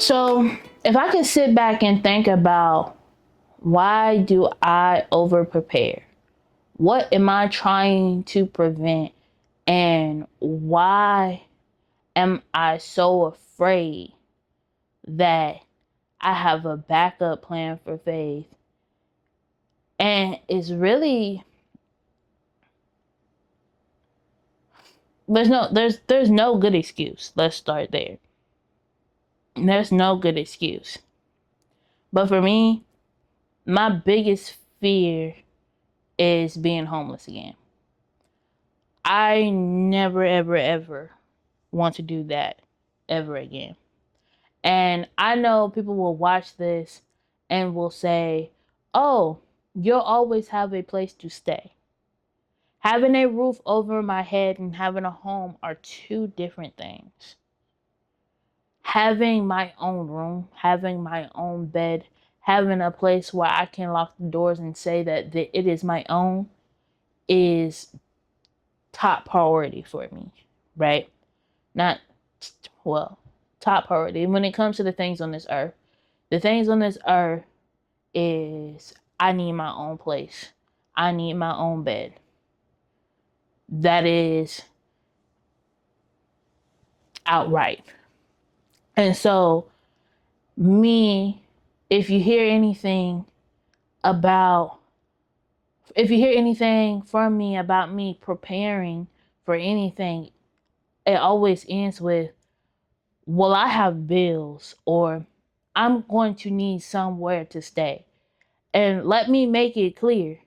So, if I could sit back and think about why do I over prepare? What am I trying to prevent? And why am I so afraid that I have a backup plan for faith? And it's really there's no good excuse. Let's start there. There's no good excuse. But for me, my biggest fear is being homeless again. I never, ever, ever want to do that ever again. And I know people will watch this and will say, oh, you'll always have a place to stay. Having a roof over my head and having a home are two different things. Having my own room, having my own bed, having a place where I can lock the doors and say that it is my own is top priority for me, right? Not, well, top priority. When it comes to the things on this earth, the things on this earth is I need my own place. I need my own bed. That is outright. And so, me, if you hear anything about, if you hear anything from me about me preparing for anything, it always ends with, well, I have bills, or I'm going to need somewhere to stay. And let me make it clear,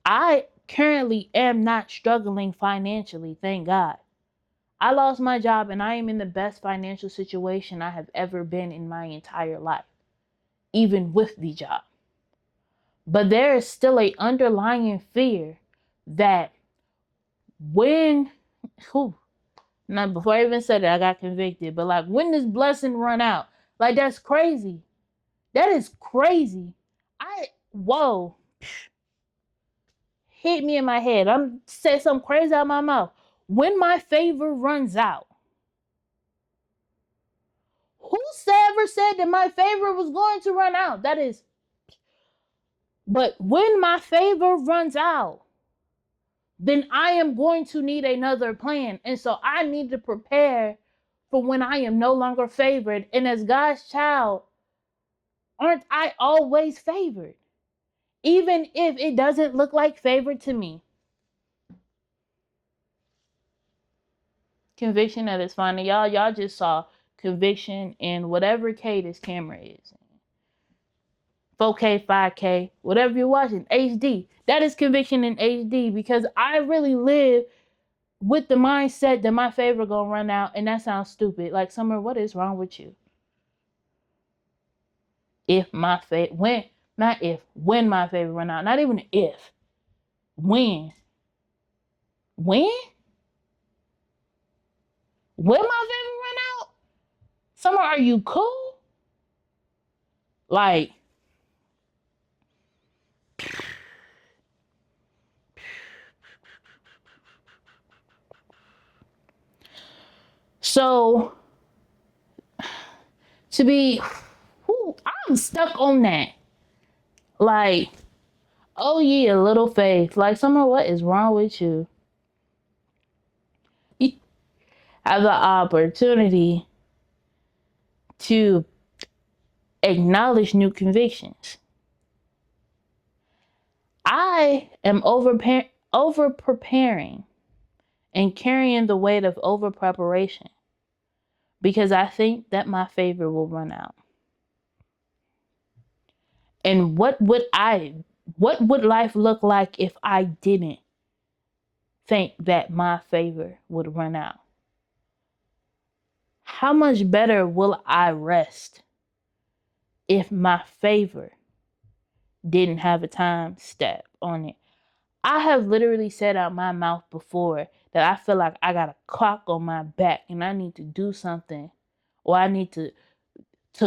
I currently am not struggling financially, thank God. I lost my job and I am in the best financial situation I have ever been in my entire life, even with the job. But there is still a underlying fear that when, now before I even said it, I got convicted, but like when this blessing run out, like that's crazy. That is crazy. Whoa, hit me in my head. I'm said something crazy out of my mouth. When my favor runs out, who ever said that my favor was going to run out? That is, but when my favor runs out, then I am going to need another plan. And so I need to prepare for when I am no longer favored. And as God's child, aren't I always favored? Even if it doesn't look like favor to me. Conviction at its finest. Y'all just saw conviction in whatever K this camera is. 4K, 5K, whatever you're watching, HD. That is conviction in HD because I really live with the mindset that my favor gonna run out, and that sounds stupid. Like, Summer, what is wrong with you? If my favor, when my favor run out, not even if, when my favor run out? Summer, are you cool? Like, so to be, I'm stuck on that. Like, oh yeah, little faith. Like, Summer, what is wrong with you? You have the opportunity to acknowledge new convictions. I am over preparing and carrying the weight of over preparation because I think that my favor will run out. And what would life look like if I didn't think that my favor would run out? How much better will I rest if my favor didn't have a time step on it? I have literally said out my mouth before that I feel like I got a clock on my back and I need to do something, or I need to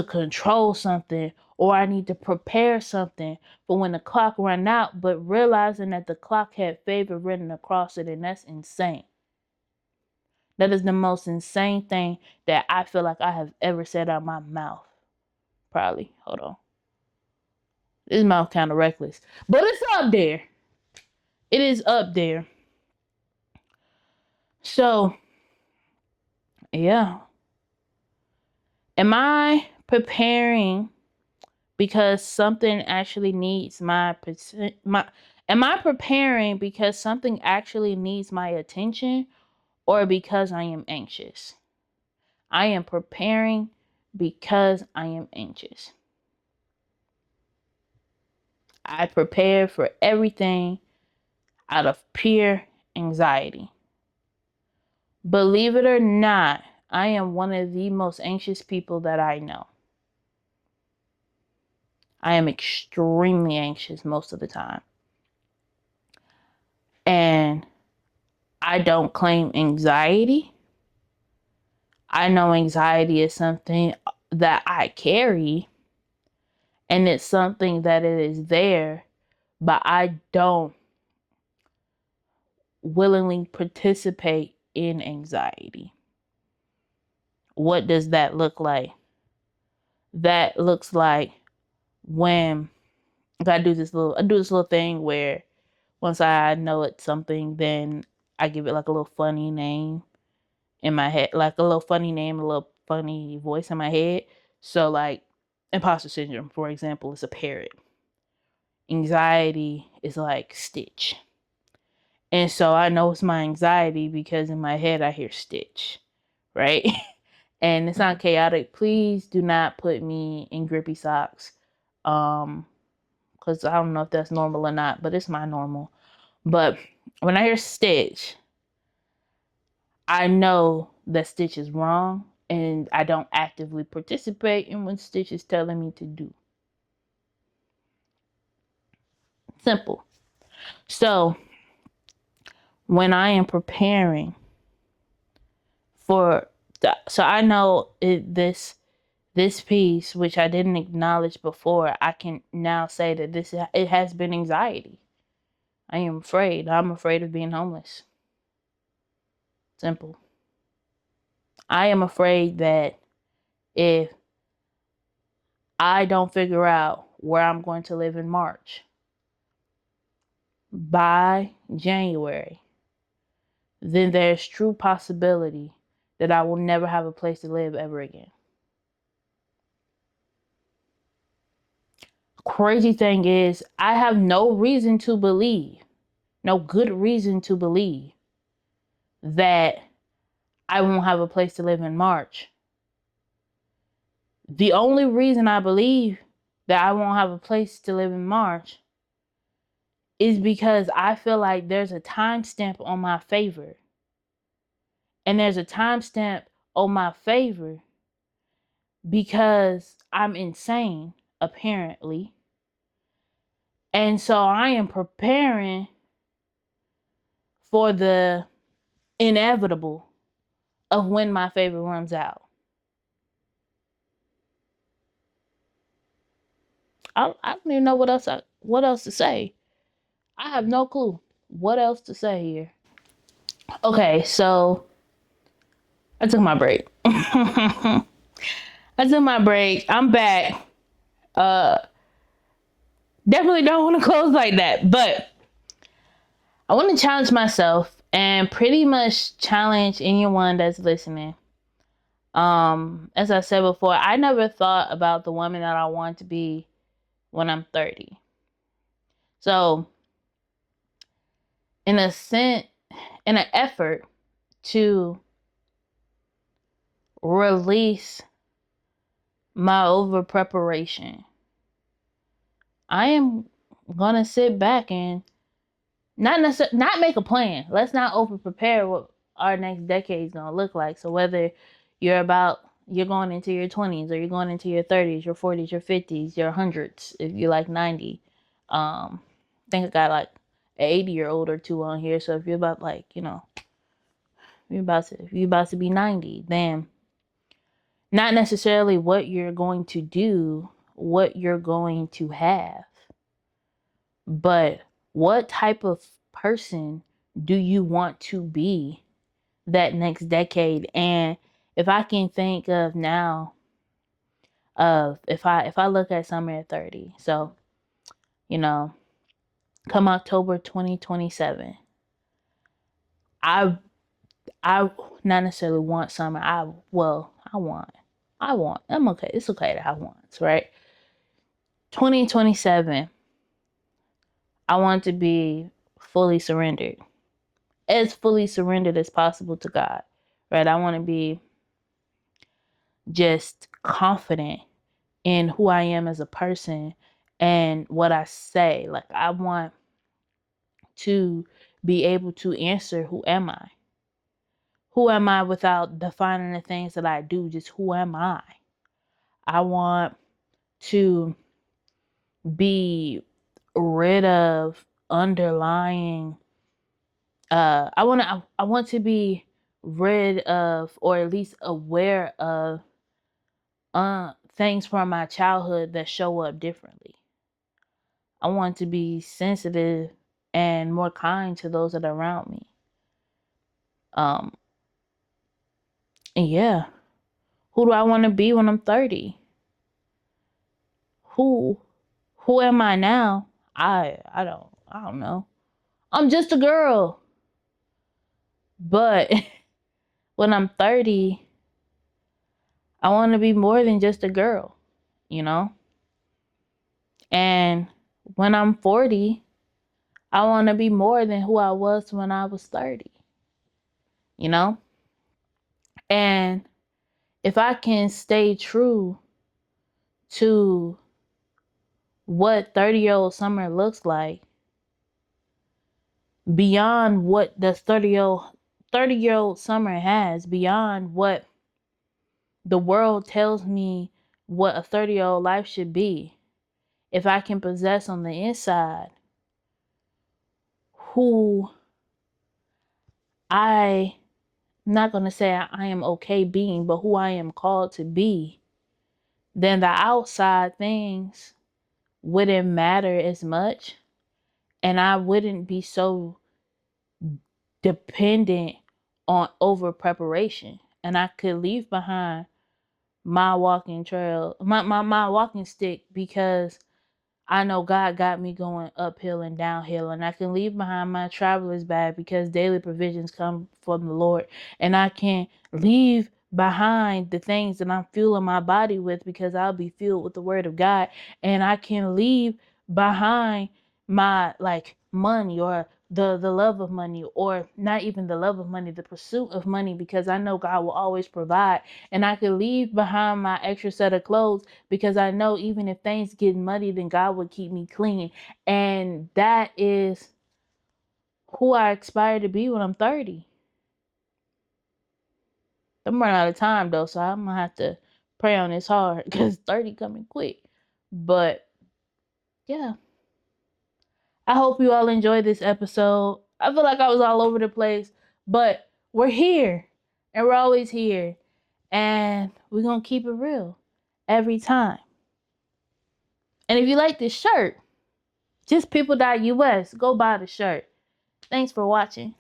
control something, or I need to prepare something for when the clock run out, but realizing that the clock had favor written across it, and that's insane. That is the most insane thing that I feel like I have ever said out of my mouth. Probably. Hold on. This mouth kind of reckless. But it's up there. It is up there. So, yeah. Am I preparing because something actually needs my am I preparing because something actually needs my attention, or because I am anxious? I am preparing because I am anxious. I prepare for everything out of pure anxiety. Believe it or not, I am one of the most anxious people that I know. I am extremely anxious most of the time. And I don't claim anxiety. I know anxiety is something that I carry, and it's something that it is there, but I don't willingly participate in anxiety. What does that look like? That looks like when I do this little thing where once I know it's something, then I give it like a little funny name in my head, like a little funny name, a little funny voice in my head. So like imposter syndrome, for example, is a parrot. Anxiety is like Stitch. And so I know it's my anxiety because in my head I hear Stitch, right? And it's not chaotic. Please do not put me in grippy socks. Because I don't know if that's normal or not, but it's my normal. But when I hear Stitch, I know that Stitch is wrong, and I don't actively participate in what Stitch is telling me to do. Simple. So when I am preparing so I know this piece, which I didn't acknowledge before, I can now say that it has been anxiety. I am afraid. I'm afraid of being homeless. Simple. I am afraid that if I don't figure out where I'm going to live in March, by January, then there's true possibility that I will never have a place to live ever again. Crazy thing is, I have no reason to believe, no good reason to believe that I won't have a place to live in March. The only reason I believe that I won't have a place to live in March is because I feel like there's a timestamp on my favor. And there's a timestamp on my favor because I'm insane, apparently. And so I am preparing for the inevitable of when my favor runs out. I don't even know what else to say. I have no clue what else to say here. Okay, so I took my break. I took my break. I'm back. Definitely don't want to close like that, but I want to challenge myself and pretty much challenge anyone that's listening. As I said before, I never thought about the woman that I want to be when I'm 30. So, in an effort to release my over preparation, I am gonna sit back and not make a plan. Let's not over prepare what our next decade is gonna look like. So whether you're going into your 20s, or you're going into your 30s, your 40s, your 50s, your hundreds, if you're like 90, I think I got like an 80-year-old or two on here. So if you're about like, if you're about to be 90, then not necessarily what you're going to do, what you're going to have, but what type of person do you want to be that next decade. And if I can think of now, if I look at summer at 30, so you know, come October 2027, I I not necessarily want summer. I want. I'm okay. It's okay to have wants, right? 2027, I want to be fully surrendered, as fully surrendered as possible to God, right? I want to be just confident in who I am as a person and what I say. Like, I want to be able to answer, who am I? Who am I without defining the things that I do? Just who am I? I want to be rid of underlying I want to be rid of, or at least aware of, things from my childhood that show up differently. I want to be sensitive and more kind to those that are around me. Um and yeah, who do I want to be when I'm 30? Who who am I now? I don't know. I'm just a girl. But when I'm 30, I want to be more than just a girl, you know? And when I'm 40, I want to be more than who I was when I was 30, you know? And if I can stay true to what 30-year-old Summer looks like, beyond what the 30-year-old Summer has, beyond what the world tells me what a 30-year-old life should be, if I can possess on the inside who I'm not going to say I am okay being, but who I am called to be, then the outside things wouldn't matter as much. And I wouldn't be so dependent on over preparation. And I could leave behind my walking trail, my walking stick, because I know God got me going uphill and downhill, and I can leave behind my traveler's bag because daily provisions come from the Lord. And I can leave behind the things that I'm fueling my body with because I'll be filled with the word of God. And I can leave behind my money, or the love of money, or not even the love of money, the pursuit of money, because I know God will always provide. And I could leave behind my extra set of clothes because I know even if things get muddy, then God would keep me clean. And that is who I aspire to be when I'm 30. I'm running out of time though, so I'm gonna have to pray on this hard because 30 coming quick. But yeah, I hope you all enjoyed this episode. I feel like I was all over the place, but we're here and we're always here, and we're gonna keep it real every time. And if you like this shirt, just people.us, go buy the shirt. Thanks for watching.